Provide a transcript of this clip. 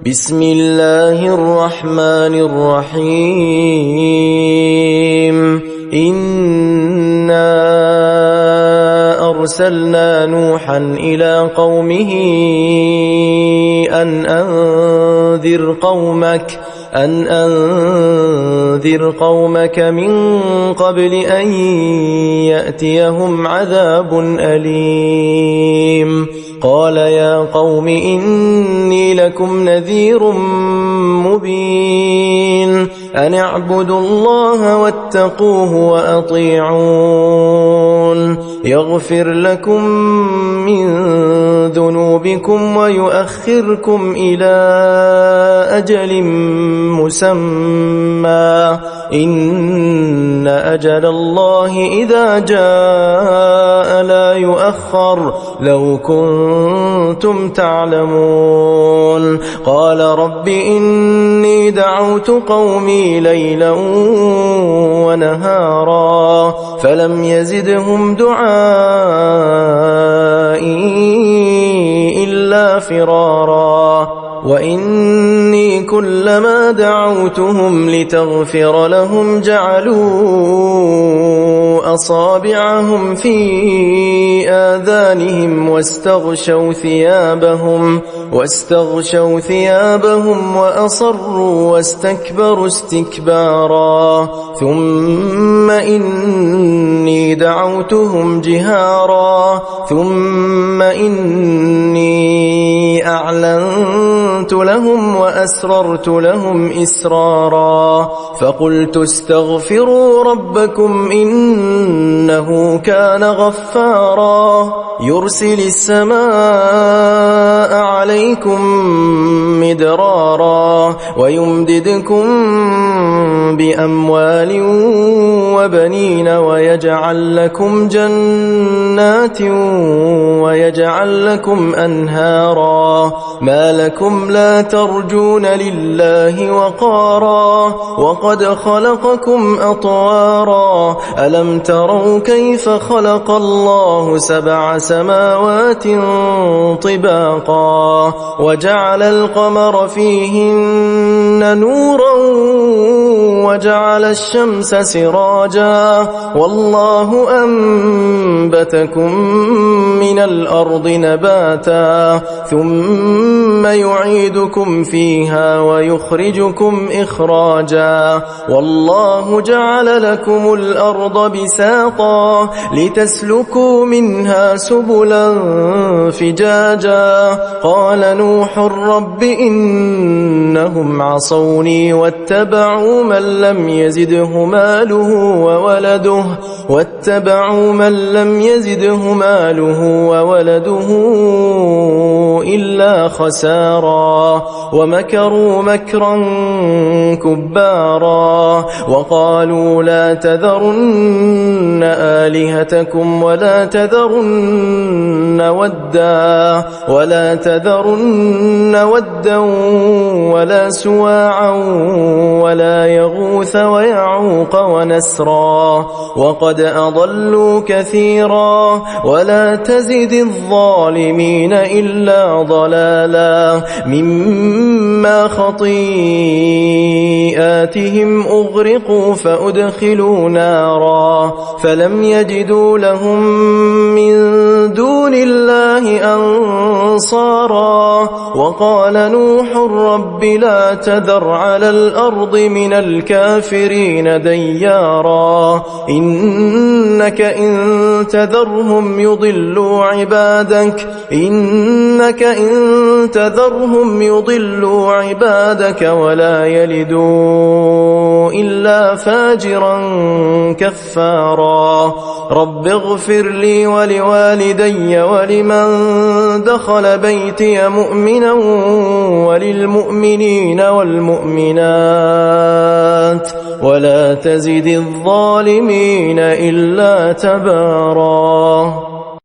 بسم الله الرحمن الرحيم إنا أرسلنا نوحا إلى قومه أن أنذر قومك من قبل أن يأتيهم عذاب أليم قال يا قوم إني لكم نذير مبين أن اعبدوا الله واتقوه وأطيعون يغفر لكم من ذنوبكم ويؤخركم إلى أجل مسمى إن أجل الله إذا جاء لا يؤخر لو كنتم تعلمون قال رب إني دعوت قومي ليلا ونهارا فلم يزدهم دعائي إلا فرارا وإني كلما دعوتهم لتغفر لهم جعلوا أصابعهم في آذانهم واستغشوا ثيابهم وأصروا واستكبروا استكبارا ثم إني دعوتهم جهارا ثم إني أعلنت لهم وأسررت لهم إسرارا فقلت استغفروا ربكم إنه كان غفارا يرسل السماء عليكم مدرارا ويمددكم بأموال وبنين ويجعل لكم جنات ويجعل لكم أنهارا ما لكم لا ترجون لله وقارا وقد خلقكم أطوارا ألم تروا كيف خلق الله 7 سماوات طباقا وجعل القمر فيهن نورا وجعل الشمس سراجا والله أنبتكم من الأرض نباتا ثم يعيدكم فيها ويخرجكم إخراجا والله جعل لكم الأرض بساطا لتسلكوا منها سبلا فجاجا قال نوح رب إنهم عصوني واتبعوا من لم يزده ماله وولده إلا خسارا ومكروا مكرا كبارا وقالوا لا تذرن آلهتكم ولا تذرن ودا ولا سواعا ولا يغوث ويعوق ونسرا وقد أضلوا كثيرا ولا تزد الظالمين إلا ضلالا مما خطيئاتهم أغرقوا فأدخلوا نارا فلم يجدوا لهم من دون الله أنصارا وقال نوح رب لا تذر على الأرض من الكافرين ديارا إنك إن تذرهم يضلوا عبادك ولا يلدوا إلا فاجرا كفارا رب اغفر لي ولوالدي ولمن دخل بيتي مؤمنا وللمؤمنين والمؤمنات ولا تزد الظالمين إلا تبارا